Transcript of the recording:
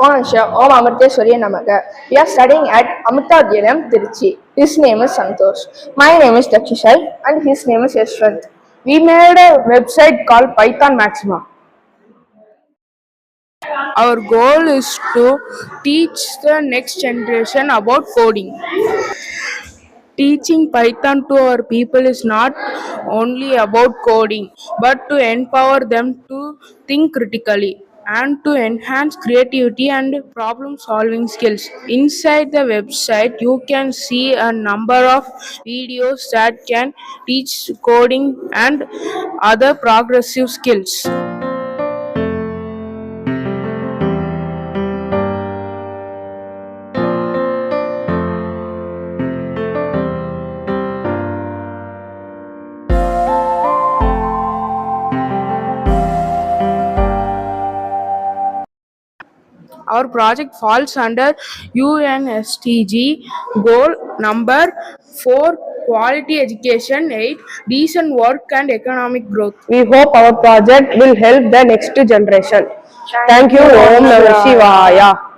Onasha Om Amarteswari Namaga. We are studying at Amritadyam Tiruchi. His name is Santosh. My name is Dakshishai and his name is Yashwant. We made a website called Python Maxima. Our goal is to teach the next generation about coding. Teaching Python to our people is not only about coding, but to empower them to think critically and to enhance creativity and problem solving skills. Inside the website, you can see a number of videos that can teach coding and other progressive skills. Our project falls under UNSTG goal number 4 quality education, 8 decent work and economic growth. We hope our project will help the next generation. Thank you. Om Namah Shivaya.